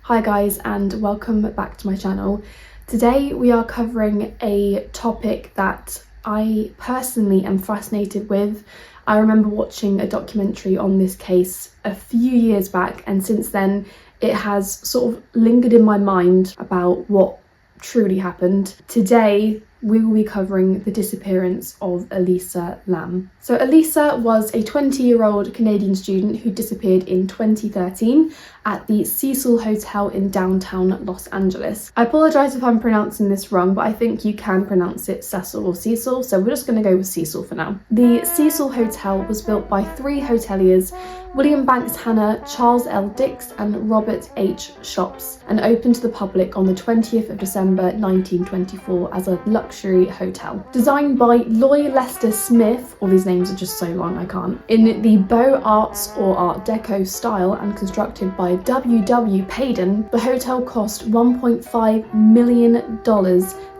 Hi guys, and welcome back to my channel. Today we are covering a topic that I personally am fascinated with. I remember watching a documentary on this case a few years back, and since then it has sort of lingered in my mind about what truly happened. Today we will be covering the disappearance of Elisa Lam. So Elisa was a 20-year-old Canadian student who disappeared in 2013 at the Cecil Hotel in downtown Los Angeles. I apologise if I'm pronouncing this wrong, but I think you can pronounce it Cecil or Cecil, so we're just going to go with Cecil for now. The Cecil Hotel was built by three hoteliers, William Banks Hanna, Charles L. Dix and Robert H. Shops, and opened to the public on the 20th of December 1924 as a luxury hotel. Designed by Loy Lester Smith, all these names are just so long I can't, in the Beaux Arts or Art Deco style and constructed by W.W. Payden, the hotel cost $1.5 million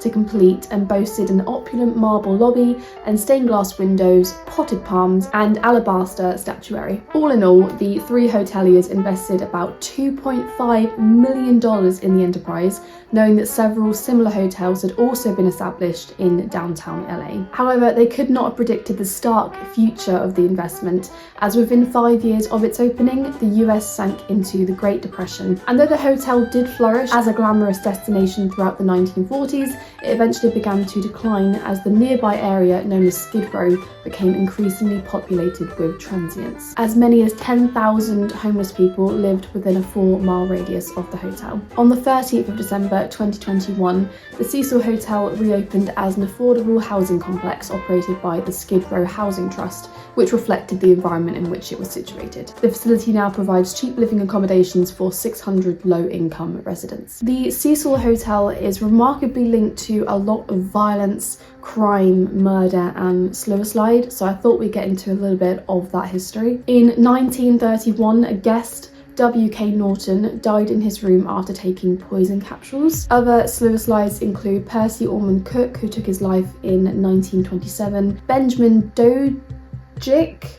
to complete and boasted an opulent marble lobby and stained glass windows, potted palms and alabaster statuary. All in all, the three hoteliers invested about $2.5 million in the enterprise, knowing that several similar hotels had also been established in downtown LA. However, they could not have predicted the stark future of the investment, as within 5 years of its opening, the US sank into the Great Depression. And though the hotel did flourish as a glamorous destination throughout the 1940s, it eventually began to decline as the nearby area known as Skid Row became increasingly populated with transients. As many as 10,000 homeless people lived within a 4-mile radius of the hotel. On the 13th of December 2021, the Cecil Hotel reopened as an affordable housing complex operated by the Skid Row Housing Trust, which reflected the environment in which it was situated. The facility now provides cheap living accommodations for 600 low-income residents. The Cecil Hotel is remarkably linked to a lot of violence, crime, murder and slide, so I thought we'd get into a little bit of that history. In 1931, a guest, W.K. Norton, died in his room after taking poison capsules. Other slides include Percy Ormond Cook, who took his life in 1927, Benjamin Dodick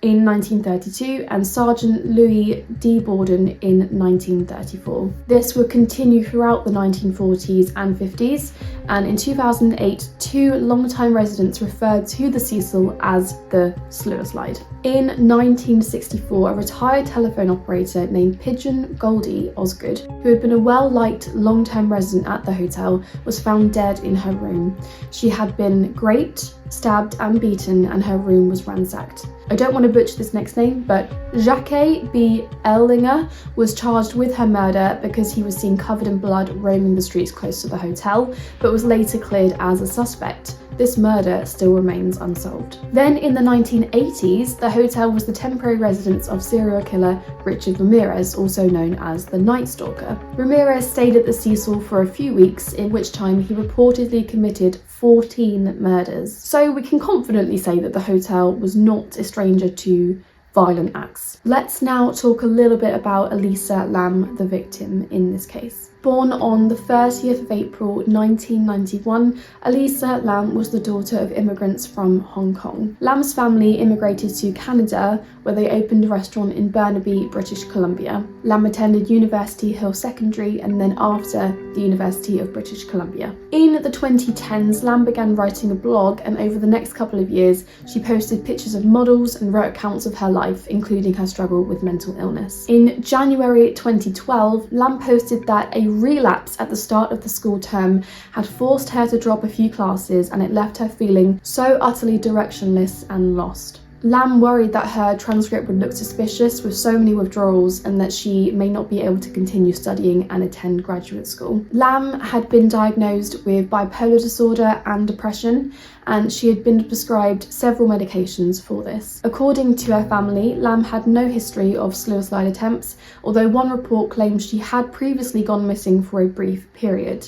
in 1932, and Sergeant Louis D. Borden in 1934. This would continue throughout the 1940s and 50s, and in 2008, two long-time residents referred to the Cecil as the Slide. In 1964, a retired telephone operator named Pigeon Goldie Osgood, who had been a well-liked long-term resident at the hotel, was found dead in her room. She had been raped, stabbed and beaten, and her room was ransacked. I don't want to butcher this next name, but Jacques B. Ellinger was charged with her murder because he was seen covered in blood roaming the streets close to the hotel, but was later cleared as a suspect. This murder still remains unsolved. Then in the 1980s, the hotel was the temporary residence of serial killer Richard Ramirez, also known as the Night Stalker. Ramirez stayed at the Cecil for a few weeks, in which time he reportedly committed 14 murders. So we can confidently say that the hotel was not a stranger to violent acts. Let's now talk a little bit about Elisa Lam, the victim in this case. Born on the 30th of April 1991, Elisa Lam was the daughter of immigrants from Hong Kong. Lam's family immigrated to Canada, where they opened a restaurant in Burnaby, British Columbia. Lam attended University Hill Secondary and then after the University of British Columbia. In the 2010s, Lam began writing a blog, and over the next couple of years, she posted pictures of models and wrote accounts of her life, including her struggle with mental illness. In January 2012, Lam posted that a relapse at the start of the school term had forced her to drop a few classes, and it left her feeling so utterly directionless and lost. Lam worried that her transcript would look suspicious with so many withdrawals and that she may not be able to continue studying and attend graduate school. Lam had been diagnosed with bipolar disorder and depression, and she had been prescribed several medications for this. According to her family, Lam had no history of suicide attempts, although one report claims she had previously gone missing for a brief period.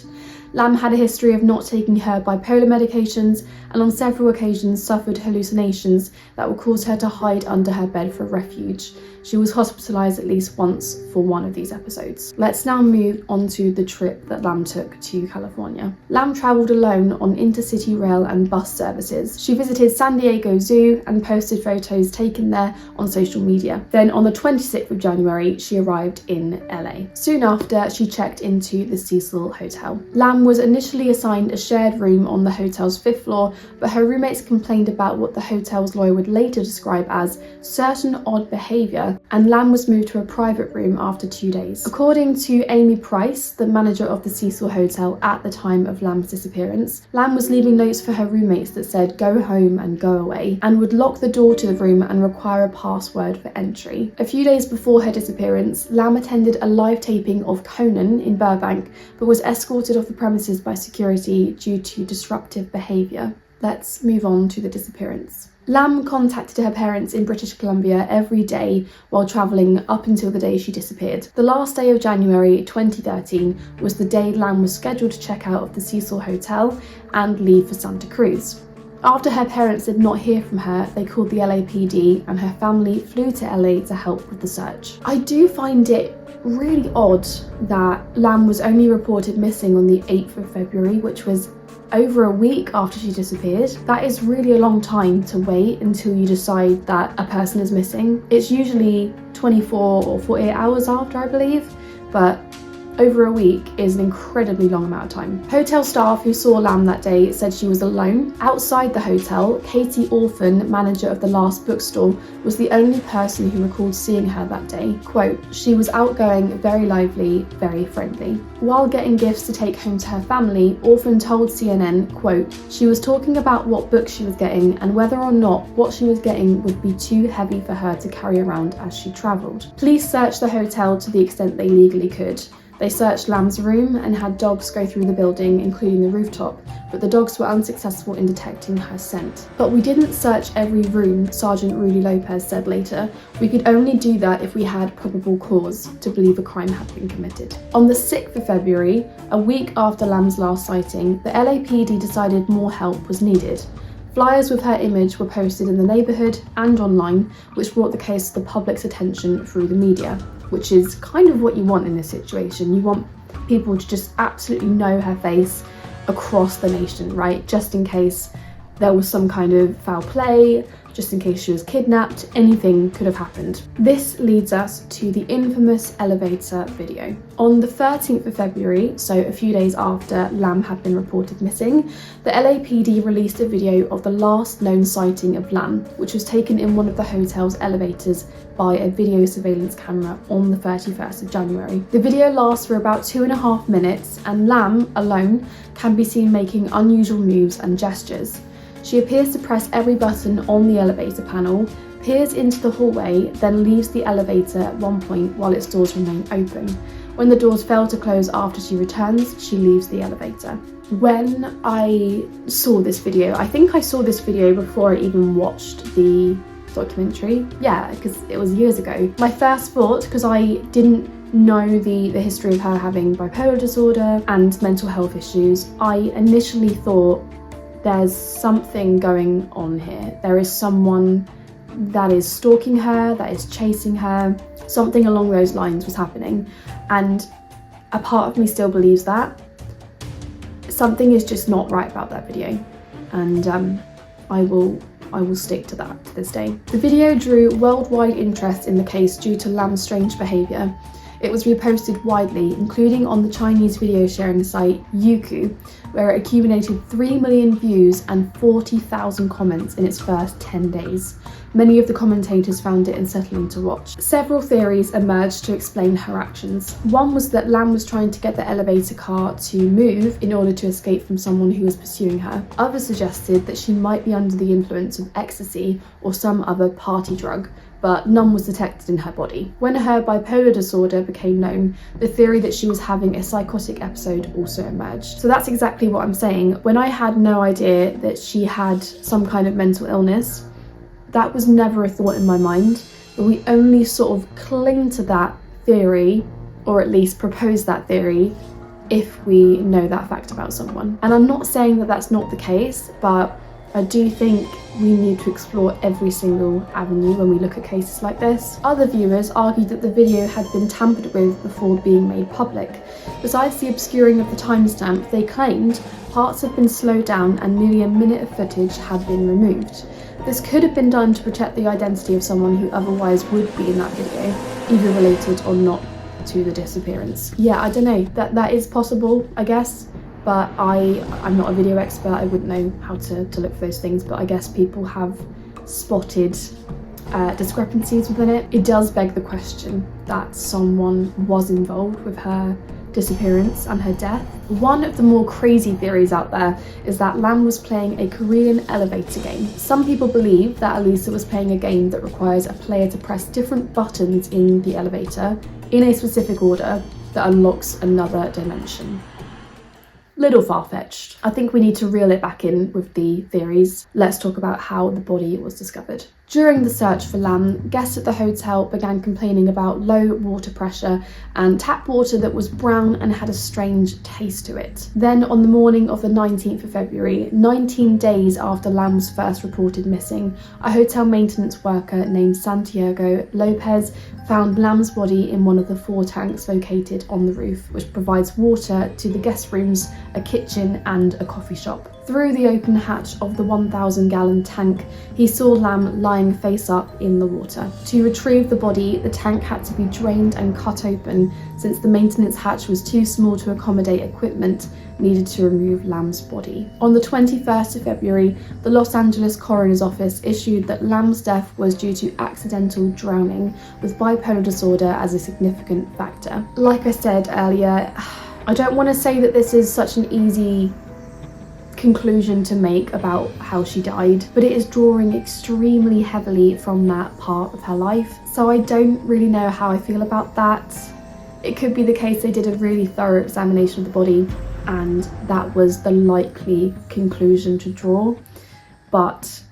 Lam had a history of not taking her bipolar medications and on several occasions suffered hallucinations that would cause her to hide under her bed for refuge. She was hospitalised at least once for one of these episodes. Let's now move on to the trip that Lam took to California. Lam travelled alone on intercity rail and bus services. She visited San Diego Zoo and posted photos taken there on social media. Then on the 26th of January, she arrived in LA. Soon after, she checked into the Cecil Hotel. Lam was initially assigned a shared room on the hotel's 5th floor, but her roommates complained about what the hotel's lawyer would later describe as certain odd behaviour, and Lam was moved to a private room after 2 days. According to Amy Price, the manager of the Cecil Hotel at the time of Lam's disappearance, Lam was leaving notes for her roommates that said "go home and go away," and would lock the door to the room and require a password for entry. A few days before her disappearance, Lam attended a live taping of Conan in Burbank, but was escorted off the premises by security due to disruptive behaviour. Let's move on to the disappearance. Lam contacted her parents in British Columbia every day while travelling up until the day she disappeared. The last day of January 2013 was the day Lam was scheduled to check out of the Cecil Hotel and leave for Santa Cruz. After her parents did not hear from her, they called the LAPD and her family flew to LA to help with the search. I do find it really odd that Lam was only reported missing on the 8th of February, which was over a week after she disappeared. That is really a long time to wait until you decide that a person is missing. It's usually 24 or 48 hours after, I believe, but over a week is an incredibly long amount of time. Hotel staff who saw Lam that day said she was alone. Outside the hotel, Katie Orphan, manager of the last bookstore, was the only person who recalled seeing her that day. Quote, "She was outgoing, very lively, very friendly." While getting gifts to take home to her family, Orphan told CNN, quote, "She was talking about what books she was getting and whether or not what she was getting would be too heavy for her to carry around as she travelled." Police searched the hotel to the extent they legally could. They searched Lam's room and had dogs go through the building, including the rooftop, but the dogs were unsuccessful in detecting her scent. "But we didn't search every room," Sergeant Rudy Lopez said later. "We could only do that if we had probable cause to believe a crime had been committed." On the 6th of February, a week after Lam's last sighting, the LAPD decided more help was needed. Flyers with her image were posted in the neighbourhood and online, which brought the case to the public's attention through the media, which is kind of what you want in this situation. You want people to just absolutely know her face across the nation, right? Just in case there was some kind of foul play, just in case she was kidnapped, anything could have happened. This leads us to the infamous elevator video. On the 13th of February, so a few days after Lam had been reported missing, the LAPD released a video of the last known sighting of Lam, which was taken in one of the hotel's elevators by a video surveillance camera on the 31st of January. The video lasts for about 2.5 minutes, and Lam, alone, can be seen making unusual moves and gestures. She appears to press every button on the elevator panel, peers into the hallway, then leaves the elevator at one point while its doors remain open. When the doors fail to close after she returns, she leaves the elevator. When I saw this video, I think I saw this video before I even watched the documentary. Yeah, because it was years ago. My first thought, because I didn't know the history of her having bipolar disorder and mental health issues, I initially thought there's something going on here. There is someone that is stalking her, that is chasing her. Something along those lines was happening. And a part of me still believes that. Something is just not right about that video. And I will stick to that to this day. The video drew worldwide interest in the case due to Lam's strange behaviour. It was reposted widely, including on the Chinese video sharing site Youku, where it accumulated 3 million views and 40,000 comments in its first 10 days. Many of the commentators found it unsettling to watch. Several theories emerged to explain her actions. One was that Lam was trying to get the elevator car to move in order to escape from someone who was pursuing her. Others suggested that she might be under the influence of ecstasy or some other party drug, but none was detected in her body. When her bipolar disorder became known, the theory that she was having a psychotic episode also emerged. So that's exactly what I'm saying. When I had no idea that she had some kind of mental illness, that was never a thought in my mind, but we only sort of cling to that theory, or at least propose that theory, if we know that fact about someone. And I'm not saying that that's not the case, but I do think we need to explore every single avenue when we look at cases like this. Other viewers argued that the video had been tampered with before being made public. Besides the obscuring of the timestamp, they claimed parts had been slowed down and nearly a minute of footage had been removed. This could have been done to protect the identity of someone who otherwise would be in that video, either related or not to the disappearance. Yeah, I don't know, that is possible, I guess. But I'm not a video expert, I wouldn't know how to look for those things, but I guess people have spotted discrepancies within it. It does beg the question that someone was involved with her disappearance and her death. One of the more crazy theories out there is that Lam was playing a Korean elevator game. Some people believe that Elisa was playing a game that requires a player to press different buttons in the elevator in a specific order that unlocks another dimension. Little far-fetched. I think we need to reel it back in with the theories. Let's talk about how the body was discovered. During the search for Lam, guests at the hotel began complaining about low water pressure and tap water that was brown and had a strange taste to it. Then on the morning of the 19th of February, 19 days after Lam was first reported missing, a hotel maintenance worker named Santiago Lopez found Lam's body in one of the 4 tanks located on the roof, which provides water to the guest rooms, a kitchen and a coffee shop. Through the open hatch of the 1,000-gallon tank, he saw Lam lying face up in the water. To retrieve the body, the tank had to be drained and cut open since the maintenance hatch was too small to accommodate equipment needed to remove Lam's body. On the 21st of February, the Los Angeles Coroner's Office issued that Lam's death was due to accidental drowning, with bipolar disorder as a significant factor. Like I said earlier, I don't want to say that this is such an easy conclusion to make about how she died, but it is drawing extremely heavily from that part of her life. So I don't really know how I feel about that. It could be the case they did a really thorough examination of the body and that was the likely conclusion to draw, but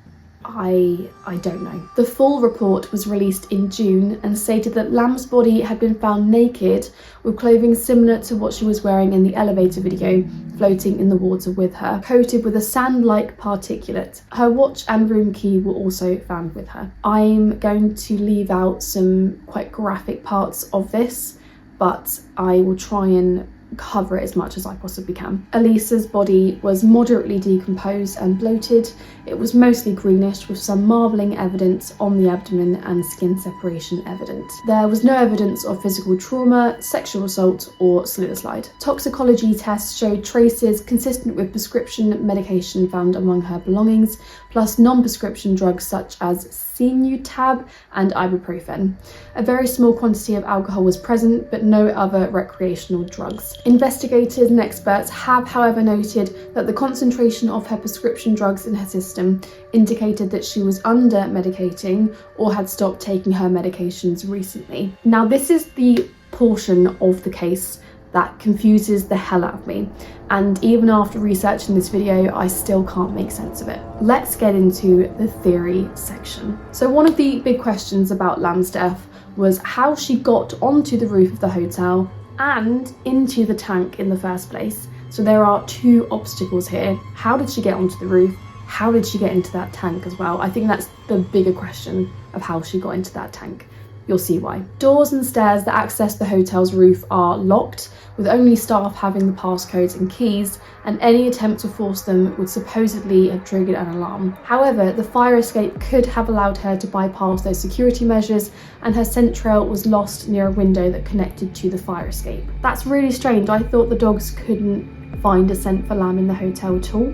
I don't know. The full report was released in June and stated that Lam's body had been found naked with clothing similar to what she was wearing in the elevator video, floating in the water with her, coated with a sand-like particulate. Her watch and room key were also found with her. I'm going to leave out some quite graphic parts of this, but I will try and cover it as much as I possibly can. Elisa's body was moderately decomposed and bloated. It was mostly greenish with some marbling evidence on the abdomen and skin separation evident. There was no evidence of physical trauma, sexual assault or slip and slide. Toxicology tests showed traces consistent with prescription medication found among her belongings, plus non-prescription drugs such as Sinutab and ibuprofen. A very small quantity of alcohol was present, but no other recreational drugs. Investigators and experts have, however, noted that the concentration of her prescription drugs in her system indicated that she was under medicating or had stopped taking her medications recently. Now, this is the portion of the case that confuses the hell out of me, and even after researching this video I still can't make sense of it. Let's get into the theory section. So one of the big questions about Lam's death was how she got onto the roof of the hotel and into the tank in the first place. So there are 2 obstacles here. How did she get onto the roof? How did she get into that tank as well? I think that's the bigger question of how she got into that tank. You'll see why. Doors and stairs that access the hotel's roof are locked, with only staff having the passcodes and keys, and any attempt to force them would supposedly have triggered an alarm. However, the fire escape could have allowed her to bypass those security measures, and her scent trail was lost near a window that connected to the fire escape. That's really strange. I thought the dogs couldn't find a scent for Lam in the hotel at all,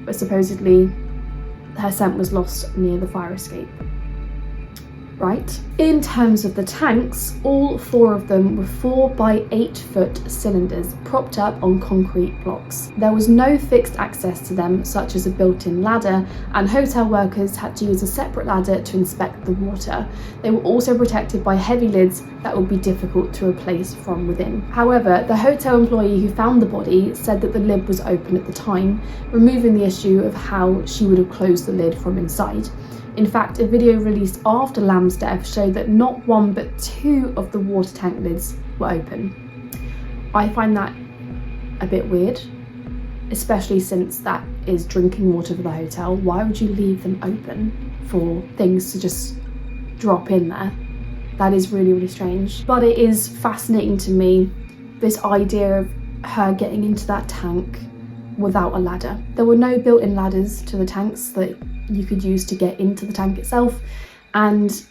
but supposedly her scent was lost near the fire escape. Right. In terms of the tanks, all 4 of them were 4 by 8 foot cylinders propped up on concrete blocks. There was no fixed access to them, such as a built-in ladder, and hotel workers had to use a separate ladder to inspect the water. They were also protected by heavy lids that would be difficult to replace from within. However, the hotel employee who found the body said that the lid was open at the time, removing the issue of how she would have closed the lid from inside. In fact, a video released after Lam's death showed that not 1 but 2 of the water tank lids were open. I find that a bit weird, especially since that is drinking water for the hotel, why would you leave them open for things to just drop in there? That is really, really strange. But it is fascinating to me, this idea of her getting into that tank without a ladder. There were no built-in ladders to the tanks that you could use to get into the tank itself, and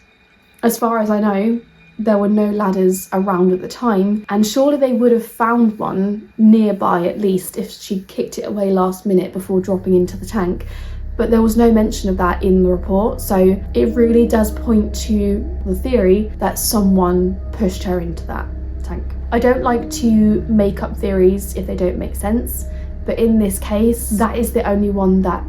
as far as I know, there were no ladders around at the time, and surely they would have found one nearby at least if she kicked it away last minute before dropping into the tank. But there was no mention of that in the report, so it really does point to the theory that someone pushed her into that tank. I don't like to make up theories if they don't make sense, but in this case, that is the only one that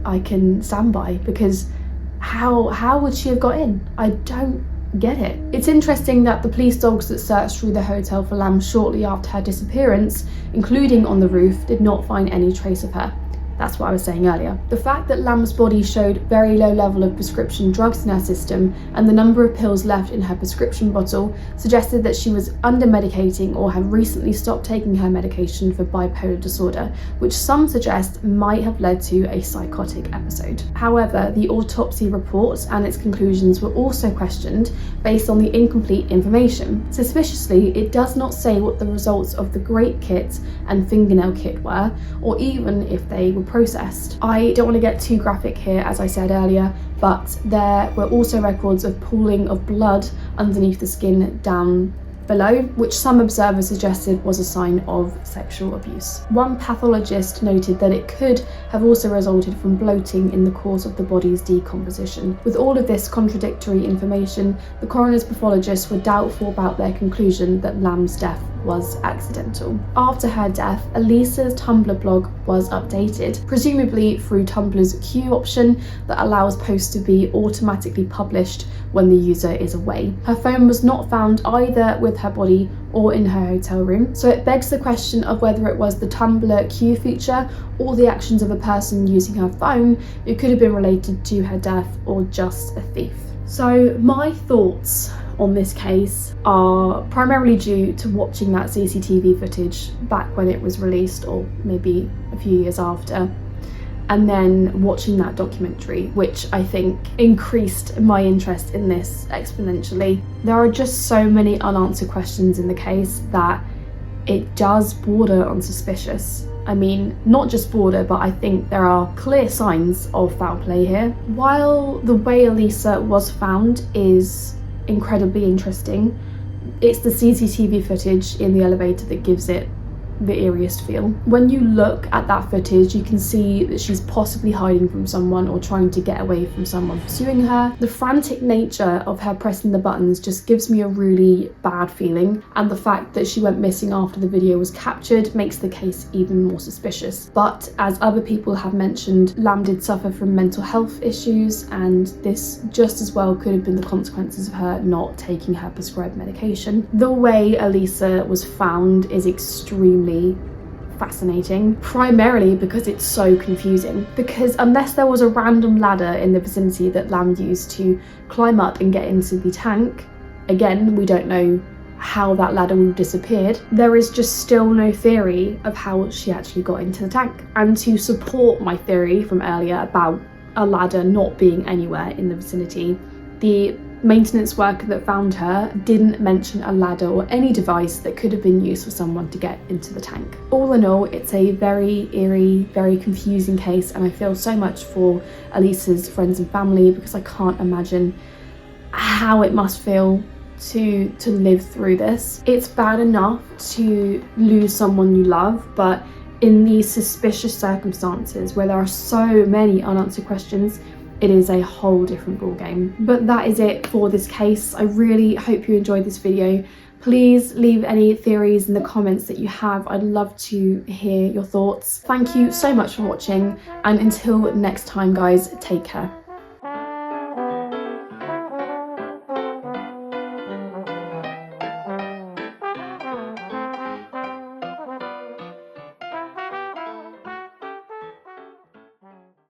I can stand by, because how would she have got in? I don't get it. It's interesting that the police dogs that searched through the hotel for Lam shortly after her disappearance, including on the roof, did not find any trace of her. That's what I was saying earlier. The fact that Lam's body showed very low level of prescription drugs in her system and the number of pills left in her prescription bottle suggested that she was under medicating or had recently stopped taking her medication for bipolar disorder, which some suggest might have led to a psychotic episode. However, the autopsy report and its conclusions were also questioned based on the incomplete information. Suspiciously, it does not say what the results of the grape kit and fingernail kit were, or even if they were processed. I don't want to get too graphic here, as I said earlier, but there were also records of pooling of blood underneath the skin down below, which some observers suggested was a sign of sexual abuse. One pathologist noted that it could have also resulted from bloating in the course of the body's decomposition. With all of this contradictory information, the coroner's pathologists were doubtful about their conclusion that Lam's death was accidental. After her death, Elisa's Tumblr blog was updated, presumably through Tumblr's queue option that allows posts to be automatically published when the user is away. Her phone was not found either with her body or in her hotel room, so it begs the question of whether it was the Tumblr queue feature or the actions of a person using her phone who could have been related to her death or just a thief. So my thoughts on this case are primarily due to watching that CCTV footage back when it was released, or maybe a few years after, and then watching that documentary, which I think increased my interest in this exponentially. There are just so many unanswered questions in the case that it does border on suspicious. I mean, not just border, but I think there are clear signs of foul play here. While the way Elisa was found is incredibly interesting, it's the CCTV footage in the elevator that gives it the eeriest feel. When you look at that footage, you can see that she's possibly hiding from someone or trying to get away from someone pursuing her. The frantic nature of her pressing the buttons just gives me a really bad feeling, and the fact that she went missing after the video was captured makes the case even more suspicious. But as other people have mentioned, Lam did suffer from mental health issues, and this just as well could have been the consequences of her not taking her prescribed medication. The way Elisa was found is extremely fascinating, primarily because it's so confusing. Because unless there was a random ladder in the vicinity that Lam used to climb up and get into the tank, again, we don't know how that ladder would have disappeared, there is just still no theory of how she actually got into the tank. And to support my theory from earlier about a ladder not being anywhere in the vicinity, the maintenance worker that found her didn't mention a ladder or any device that could have been used for someone to get into the tank. All in all, it's a very eerie, very confusing case, and I feel so much for Elisa's friends and family, because I can't imagine how it must feel to live through this. It's bad enough to lose someone you love, but in these suspicious circumstances where there are so many unanswered questions, it is a whole different ballgame. But that is it for this case. I really hope you enjoyed this video. Please leave any theories in the comments that you have. I'd love to hear your thoughts. Thank you so much for watching, and until next time guys, take care.